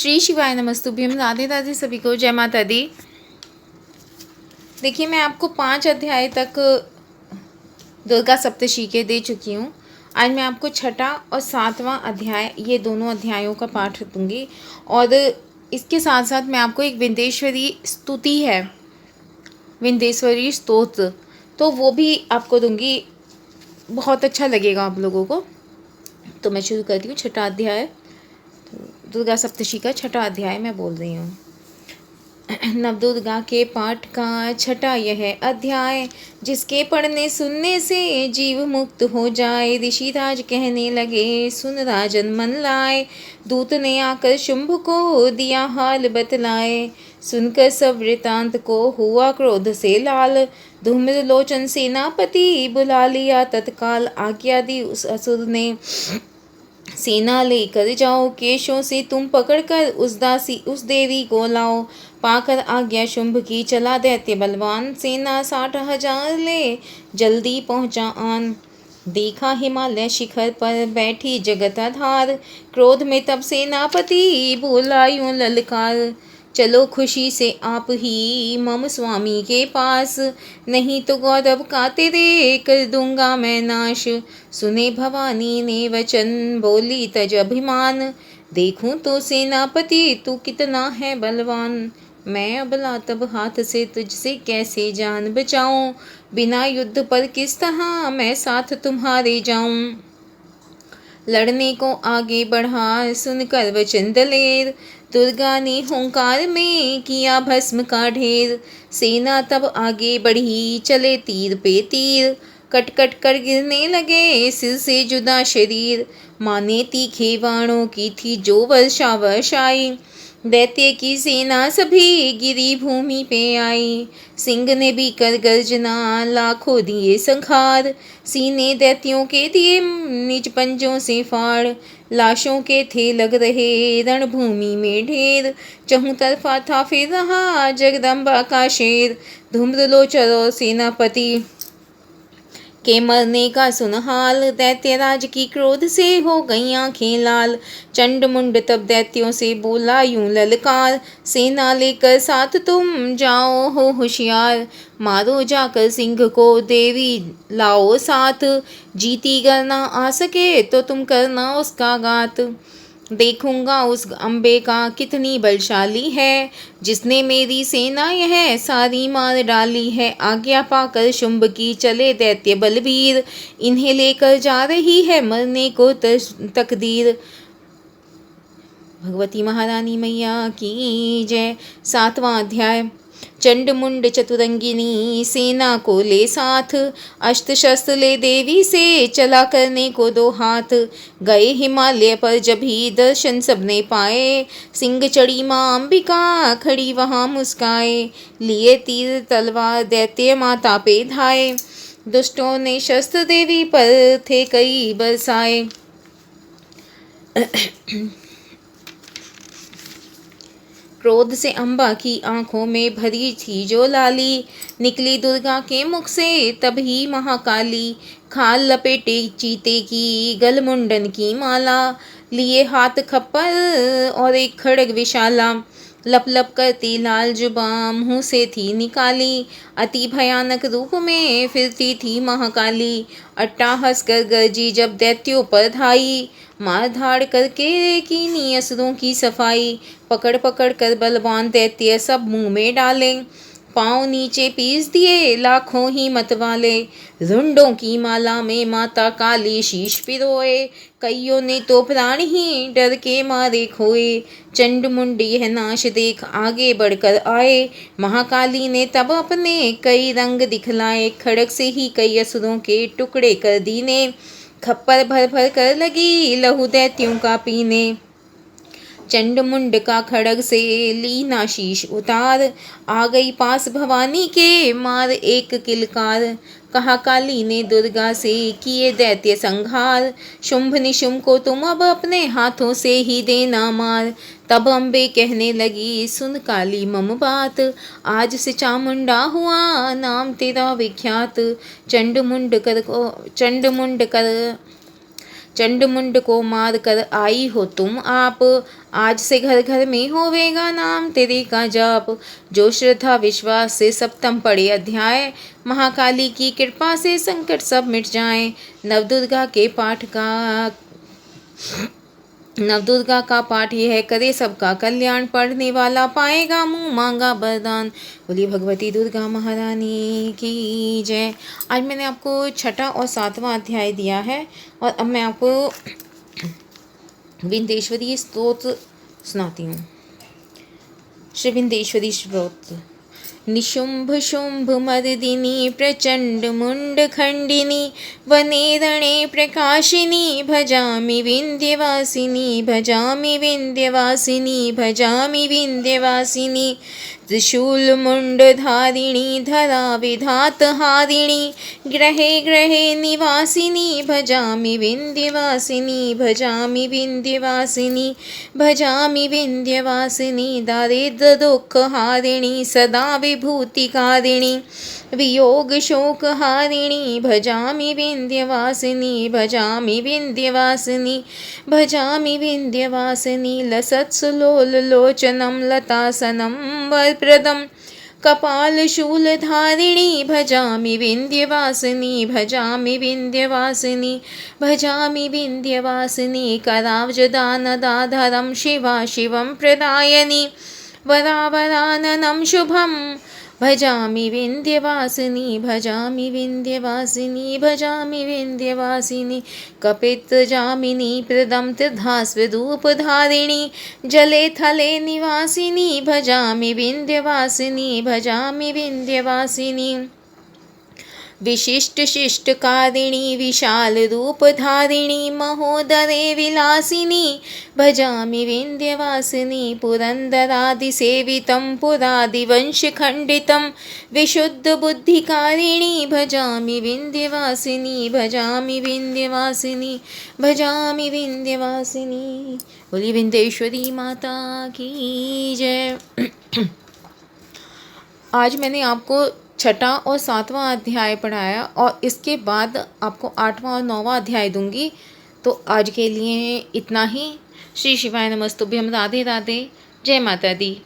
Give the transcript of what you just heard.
श्री शिवाय नमस्तुभ्यम। राधे राधे सभी को, जय माता दी। देखिए, मैं आपको 5 अध्याय तक दुर्गा सप्तशी के दे चुकी हूँ। आज मैं आपको 6ठा और 7वां अध्याय, ये दोनों अध्यायों का पाठ दूंगी। और इसके साथ साथ मैं आपको एक विंध्येश्वरी स्तुति है, विंध्येश्वरी स्तोत्र, तो वो भी आपको दूंगी। बहुत अच्छा लगेगा आप लोगों को। तो मैं शुरू करती हूँ 6ठा अध्याय। दुर्गा सप्तशी का 6ठा अध्याय मैं बोल रही हूँ। नवदुर्गा के पाठ का 6ठा यह अध्याय, जिसके पढ़ने सुनने से जीव मुक्त हो जाए। ऋषिराज कहने लगे, सुन राजन मन लाए। दूत ने आकर शुंभ को दिया हाल बतलाए। सुनकर सब वृतांत को हुआ क्रोध से लाल। धूम्र लोचन सेनापति बुला लिया तत्काल। आज्ञा दी उस असुर ने, सेना लेकर जाओ। केशों से तुम पकड़कर उस देवी को लाओ। पाकर आज्ञा शुंभ की, चला दैत्य बलवान। सेना 60,000 ले जल्दी पहुँचा आन। देखा हिमालय शिखर पर बैठी जगताधार। क्रोध में तब सेनापति बोला यूं ललकार, चलो खुशी से आप ही मम स्वामी के पास। नहीं तो गौरव का तेरे कर दूंगा मैं नाश। सुने भवानी ने वचन, बोली तज अभिमान। देखूं तो सेनापति तू कितना है बलवान। मैं अबला तब हाथ से तुझसे कैसे जान बचाऊं। बिना युद्ध पर किस तरह मैं साथ तुम्हारे जाऊं। लड़ने को आगे बढ़ा सुनकर वचन दलेर। दुर्गा ने हुंकार में किया भस्म का ढेर। सेना तब आगे बढ़ी, चले तीर पे तीर। कट कट कर गिरने लगे सिर से जुदा शरीर। माने तीखे बाणों की थी जो वर्षा वर्षाई। दैत्य की सेना सभी गिरी भूमि पे आई। सिंह ने भी कर गर्जना, लाखों दिए संखार। सीने दैत्यों के दिए निज पंजों से फाड़। लाशों के थे लग रहे रणभूमि में ढेर। चहुं तरफा था फिर रहा जगदम्बा का शेर। धूम्रलोचन और सेनापति के मरने का सुनहाल। दैत्यराज की क्रोध से हो गई आंखें लाल। चंड मुंड तब दैत्यों से बोला यूं ललकार, सेना लेकर साथ तुम जाओ हो होशियार। मारो जाकर सिंह को, देवी लाओ साथ। जीती करना आ सके तो तुम करना उसका घात। देखूंगा उस अम्बे का कितनी बलशाली है, जिसने मेरी सेना यह सारी मार डाली है। आज्ञा पाकर शुंभ की चले दैत्य बलवीर। इन्हें लेकर जा रही है मरने को तकदीर। भगवती महारानी मैया की जय। 7वां अध्याय। चंड मुंड चतुरंगिनी सेना को ले साथ। अस्त्र शस्त्र ले देवी से चला करने को 2 हाथ। गए हिमालय पर जब ही दर्शन सबने पाए। सिंह चढ़ी माँ अंबिका खड़ी वहाँ मुस्काए। लिए तीर तलवार दैत्य माता पे धाए। दुष्टों ने शस्त्र देवी पर थे कई बरसाए। क्रोध से अम्बा की आंखों में भरी थी जो लाली। निकली दुर्गा के मुख से तब ही महाकाली। खाल लपेटे चीते की, गल मुंडन की माला। लिए हाथ खप्पर और एक खड्ग विशाला। लप लप करती लाल जुबान मुँह से थी निकाली। अति भयानक रूप में फिरती थी महाकाली। अट्टाहस कर गरजी जब दैत्यों पर धाई। मार धाड़ करके कीनी असुरों की सफाई। पकड़ पकड़ कर बलवान दैत्य सब मुंह में डाले। पाँव नीचे पीस दिए लाखों ही मतवाले। रुंडों की माला में माता काली शीश पिरोए। कईयों ने तो प्राण ही डर के मारे खोए। चंड मुंड यह नाश देख आगे बढ़कर आए। महाकाली ने तब अपने कई रंग दिखलाए। खड़ग से ही कई असुरों के टुकड़े कर दीने। खप्पर भर भर कर लगी लहू दैत्यों का पीने। चंड मुंड का खड्ग से लीना शीश उतार। आ गई पास भवानी के मार एक किलकार। कहा काली ने दुर्गा से किए दैत्य संहार। शुंभ निशुंभ को तुम अब अपने हाथों से ही देना मार। तब अम्बे कहने लगी, सुन काली मम बात। आज से चामुंडा हुआ नाम तेरा विख्यात। चंड मुंड कर चंड मुंड को मार कर आई हो तुम आप, आज से घर घर में होवेगा नाम तेरे का जाप। जो श्रद्धा विश्वास से सप्तम पढ़े अध्याय, महाकाली की कृपा से संकट सब मिट जाएं। नवदुर्गा का पाठ यह करे सबका कल्याण, पढ़ने वाला पाएगा मुँह मांगा वरदान। बोलिए भगवती दुर्गा महारानी की जय। आज मैंने आपको छठा और सातवां अध्याय दिया है और अब मैं आपको विंध्येश्वरी स्तोत्र सुनाती हूँ। श्री विंध्येश्वरी स्तोत्र। निशुंभ शुंभ मर्दिनी प्रचंड मुंड खंडिनी, वने रणे प्रकाशिनी, भजामि विंध्यवासिनी, भजामि विंध्यवासिनी, भजामि विंध्यवासिनी। त्रिशूल मुंड धारिणी, धरा विधात हारिणी, ग्रहे ग्रहे निवासिनी, भजामि विंध्यवासिनी, भजामि विंध्यवासिनी, भजामि विंध्यवासिनी। दारिद्र दुख हारिणी, सदा विभूतिकारिणी, वियोग शोक हारिणी, भजामि विंध्यवासिनी, भजामि विंध्यवासिनी, भजामि विंध्यवासिनी। लसत्सुलोल लोचनं लतासनं वरप्रदं, कपाल शूलधारिणी, भजामि विंध्यवासिनी, भजामि विंध्यवासिनी, भजामि विंध्यवासिनी। कराब्जदानदाधरं शिवा शिवं प्रदायिनी, वरावराननं शुभं, भजामि विंध्यवासिनी, भजामि विंध्यवासिनी, भजामि विंध्यवासिनी। कपितजामिनी प्रदं त्रिधास्वरूपधारिणी, जले थले निवासिनी, भजामि विंध्यवासिनी, भजामि विंध्यवासिनी। विशिष्ट शिष्टकारिणी, विशाल रूपधारिणी, महोदरे विलासिनी, भजामि विंध्यवासिनी। पुरंदरादिसेवितं पुरादिवंशखण्डितं, विशुद्ध बुद्धिकारिणी, भजामि विंध्यवासिनी, भजामि विंध्यवासिनी, भजामि विंध्यवासिनी। बोलिए विंध्येश्वरी माता की जय। आज मैंने आपको छठा और सातवां अध्याय पढ़ाया और इसके बाद आपको आठवां और नौवां अध्याय दूंगी। तो आज के लिए इतना ही। श्री शिवाय नमस्तुभ्यम। राधे राधे। जय माता दी।